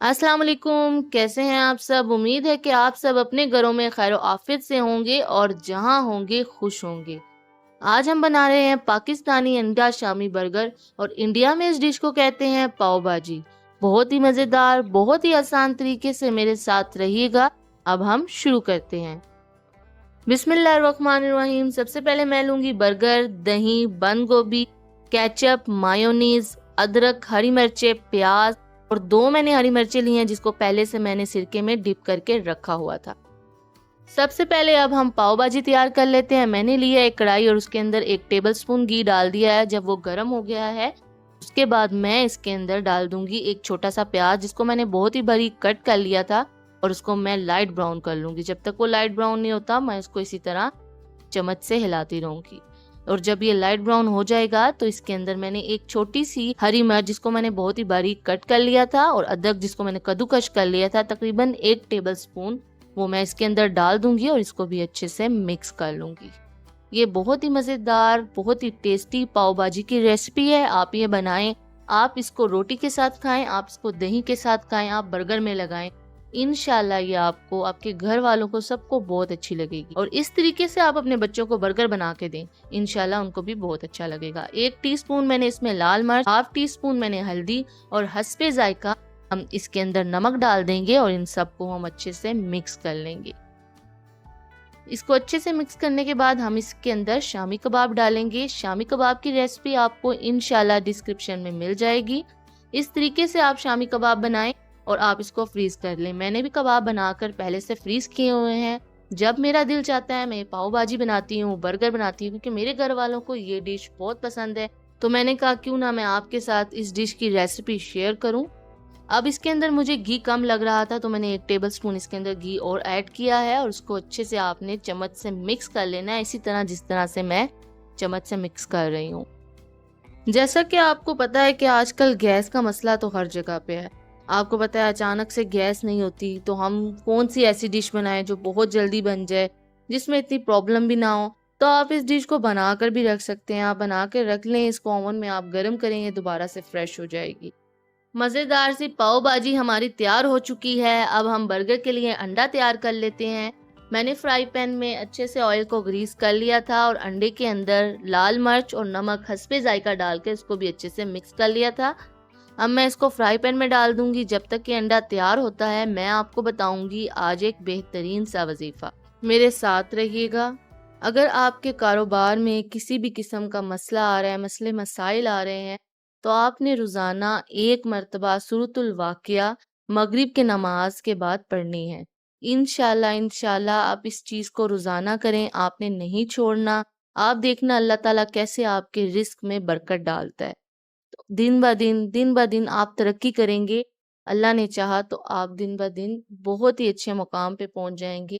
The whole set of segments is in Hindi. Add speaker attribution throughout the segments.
Speaker 1: अस्सलाम वालेकुम, कैसे हैं आप सब? उम्मीद है कि आप सब अपने घरों में खैर आफियत से होंगे और जहां होंगे खुश होंगे। आज हम बना रहे हैं पाकिस्तानी अंडा शामी बर्गर और इंडिया में इस डिश को कहते हैं पाव भाजी। बहुत ही मज़ेदार, बहुत ही आसान तरीके से मेरे साथ रहिएगा। अब हम शुरू करते हैं। बिस्मिल्लाहिर्रहमानिर्रहीम। सबसे पहले मैं लूंगी बर्गर, दही, बंद गोभी, केचप, मायोनीज, अदरक, हरी मिर्चें, प्याज और दो मैंने हरी मिर्चें ली हैं जिसको पहले से मैंने सिरके में डिप करके रखा हुआ था। सबसे पहले अब हम पाव भाजी तैयार कर लेते हैं। मैंने लिया एक कढ़ाई और उसके अंदर 1 टेबलस्पून घी डाल दिया है। जब वो गर्म हो गया है उसके बाद मैं इसके अंदर डाल दूंगी एक छोटा सा प्याज जिसको मैंने बहुत ही बारीक कट कर लिया था और उसको मैं लाइट ब्राउन कर लूंगी। जब तक वो लाइट ब्राउन नहीं होता मैं इसको इसी तरह चम्मच से हिलाती रहूंगी। और जब ये लाइट ब्राउन हो जाएगा तो इसके अंदर मैंने एक छोटी सी हरी मिर्च जिसको मैंने बहुत ही बारीक कट कर लिया था और अदरक जिसको मैंने कद्दूकश कर लिया था तकरीबन 1 टेबलस्पून, वो मैं इसके अंदर डाल दूंगी और इसको भी अच्छे से मिक्स कर लूंगी। ये बहुत ही मज़ेदार, बहुत ही टेस्टी पाव भाजी की रेसिपी है। आप ये बनाएं। आप इसको रोटी के साथ खाएं, आप इसको दही के साथ खाएं, आप बर्गर में लगाएं। इंशाल्लाह ये आपको, आपके घर वालों को, सबको बहुत अच्छी लगेगी। और इस तरीके से आप अपने बच्चों को बर्गर बना के दें, इंशाल्लाह उनको भी बहुत अच्छा लगेगा। 1 टीस्पून मैंने इसमें लाल मिर्च, हाफ टी स्पून मैंने हल्दी और हस्बे जायका हम इसके अंदर नमक डाल देंगे और इन सबको हम अच्छे से मिक्स कर लेंगे। इसको अच्छे से मिक्स करने के बाद हम इसके अंदर शामी कबाब डालेंगे। शामी कबाब की रेसिपी आपको इंशाल्लाह डिस्क्रिप्शन में मिल जाएगी। इस तरीके से आप शामी कबाब बनाएं और आप इसको फ्रीज कर लें। मैंने भी कबाब बनाकर पहले से फ्रीज किए हुए हैं। जब मेरा दिल चाहता है मैं पाव भाजी बनाती हूँ, बर्गर बनाती हूँ, क्योंकि मेरे घर वालों को ये डिश बहुत पसंद है। तो मैंने कहा क्यों ना मैं आपके साथ इस डिश की रेसिपी शेयर करूँ। अब इसके अंदर मुझे घी कम लग रहा था तो मैंने 1 टेबलस्पून इसके अंदर घी और ऐड किया है और उसको अच्छे से आपने चम्मच से मिक्स कर लेना है, इसी तरह जिस तरह से मैं चम्मच से मिक्स कर रही हूँ। जैसा कि आपको पता है कि आजकल गैस का मसला तो हर जगह पे है। आपको पता है अचानक से गैस नहीं होती तो हम कौन सी ऐसी डिश बनाएं जो बहुत जल्दी बन जाए, जिसमें इतनी प्रॉब्लम भी ना हो। तो आप इस डिश को बना कर भी रख सकते हैं। आप बना कर रख लें, इसको ओवन में आप गर्म करेंगे दोबारा से फ्रेश हो जाएगी। मज़ेदार सी पाव भाजी हमारी तैयार हो चुकी है। अब हम बर्गर के लिए अंडा तैयार कर लेते हैं। मैंने फ्राई पैन में अच्छे से ऑयल को ग्रीस कर लिया था और अंडे के अंदर लाल मिर्च और नमक हस्बे जायका डाल के इसको भी अच्छे से मिक्स कर लिया था। अब मैं इसको फ्राई पैन में डाल दूंगी। जब तक कि अंडा तैयार होता है मैं आपको बताऊंगी आज एक बेहतरीन सा वजीफा। मेरे साथ रहिएगा। अगर आपके कारोबार में किसी भी किस्म का मसला आ रहा है, मसले मसाइल आ रहे हैं, तो आपने रोज़ाना एक मरतबा सूरतुल वाक़िया मगरिब के नमाज के बाद पढ़नी है। इंशाल्लाह इंशाल्लाह आप इस चीज़ को रोज़ाना करें, आपने नहीं छोड़ना। आप देखना अल्लाह ताला कैसे आपके रिस्क में बरकत डालता है। तो दिन ब दिन आप तरक्की करेंगे। अल्लाह ने चाहा तो आप दिन ब दिन बहुत ही अच्छे मुकाम पे पहुंच जाएंगे।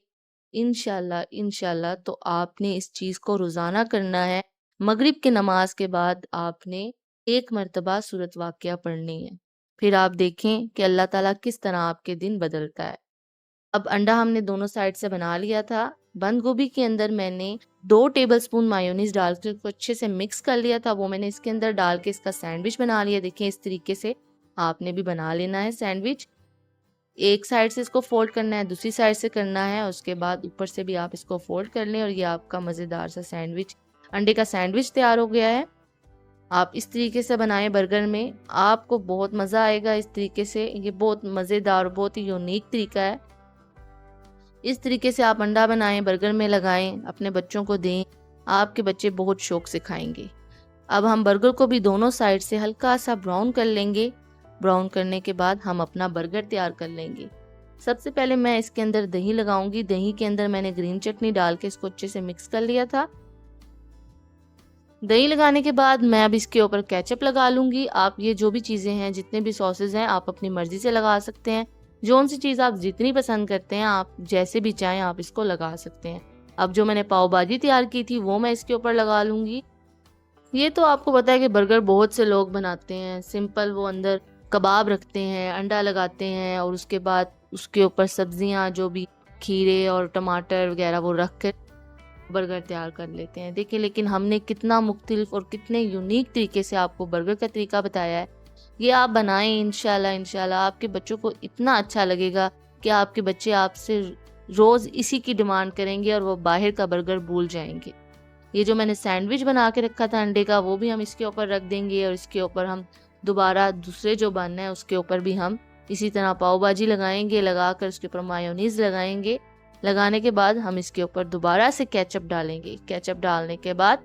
Speaker 1: इंशाल्लाह इंशाल्लाह तो आपने इस चीज़ को रोज़ाना करना है। मगरिब के नमाज के बाद आपने एक मर्तबा सूरत वाक़िया पढ़नी है। फिर आप देखें कि अल्लाह ताला किस तरह आपके दिन बदलता है। अब अंडा हमने दोनों साइड से बना लिया था। बंद गोभी के अंदर मैंने 2 टेबलस्पून मायोनीज डाल कर उसको अच्छे से मिक्स कर लिया था। वो मैंने इसके अंदर डाल के इसका सैंडविच बना लिया। देखिए इस तरीके से आपने भी बना लेना है सैंडविच। एक साइड से इसको फोल्ड करना है, दूसरी साइड से करना है, उसके बाद ऊपर से भी आप इसको फोल्ड कर लें और ये आपका मज़ेदार सा सैंडविच, अंडे का सैंडविच तैयार हो गया है। आप इस तरीके से बनाएं बर्गर में, आपको बहुत मज़ा आएगा इस तरीके से। ये बहुत मज़ेदार, बहुत ही यूनिक तरीका है। इस तरीके से आप अंडा बनाएं, बर्गर में लगाएं, अपने बच्चों को दें। आपके बच्चे बहुत शौक से खाएंगे। अब हम बर्गर को भी दोनों साइड से हल्का सा ब्राउन कर लेंगे। ब्राउन करने के बाद हम अपना बर्गर तैयार कर लेंगे। सबसे पहले मैं इसके अंदर दही लगाऊंगी। दही के अंदर मैंने ग्रीन चटनी डाल के इसको अच्छे से मिक्स कर लिया था। दही लगाने के बाद मैं अब इसके ऊपर केचप लगा लूंगी। आप ये जो भी चीज़ें हैं, जितने भी सॉसेज हैं, आप अपनी मर्जी से लगा सकते हैं। जो सी चीज़ आप जितनी पसंद करते हैं, आप जैसे भी चाहें आप इसको लगा सकते हैं। अब जो मैंने पाव भाजी तैयार की थी वो मैं इसके ऊपर लगा लूंगी। ये तो आपको पता है कि बर्गर बहुत से लोग बनाते हैं सिंपल। वो अंदर कबाब रखते हैं, अंडा लगाते हैं और उसके बाद उसके ऊपर सब्जियां, जो भी खीरे और टमाटर वगैरह वो रख कर बर्गर तैयार कर लेते हैं। देखिए लेकिन हमने कितना मुख्तलिफ और कितने यूनिक तरीके से आपको बर्गर का तरीका बताया है। ये आप बनाएं, इंशाल्लाह इंशाल्लाह आपके बच्चों को इतना अच्छा लगेगा कि आपके बच्चे आपसे रोज़ इसी की डिमांड करेंगे और वो बाहर का बर्गर भूल जाएंगे। ये जो मैंने सैंडविच बना के रखा था अंडे का, वो भी हम इसके ऊपर रख देंगे और इसके ऊपर हम दोबारा दूसरे जो बन है उसके ऊपर भी हम इसी तरह पाव भाजी लगाएंगे, लगाकर उसके ऊपर मायोनीज लगाएंगे। लगाने के बाद हम इसके ऊपर दोबारा से केचप डालेंगे। केचप डालने के बाद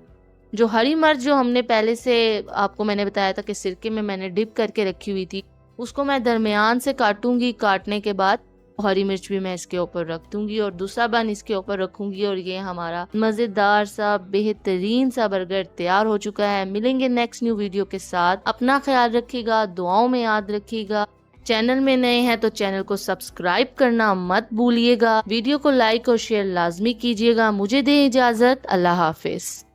Speaker 1: जो हरी मिर्च जो हमने पहले से आपको मैंने बताया था कि सिरके में मैंने डिप करके रखी हुई थी, उसको मैं दरमियान से काटूंगी। काटने के बाद हरी मिर्च भी मैं इसके ऊपर रख दूंगी और दूसरा बन इसके ऊपर रखूंगी और ये हमारा मज़ेदार सा बेहतरीन सा बर्गर तैयार हो चुका है। मिलेंगे नेक्स्ट न्यू वीडियो के साथ। अपना ख्याल रखिएगा, दुआओं में याद रखिएगा। चैनल में नए हैं तो चैनल को सब्सक्राइब करना मत भूलिएगा। वीडियो को लाइक और शेयर लाजमी कीजिएगा। मुझे दें इजाज़त। अल्लाह हाफिज।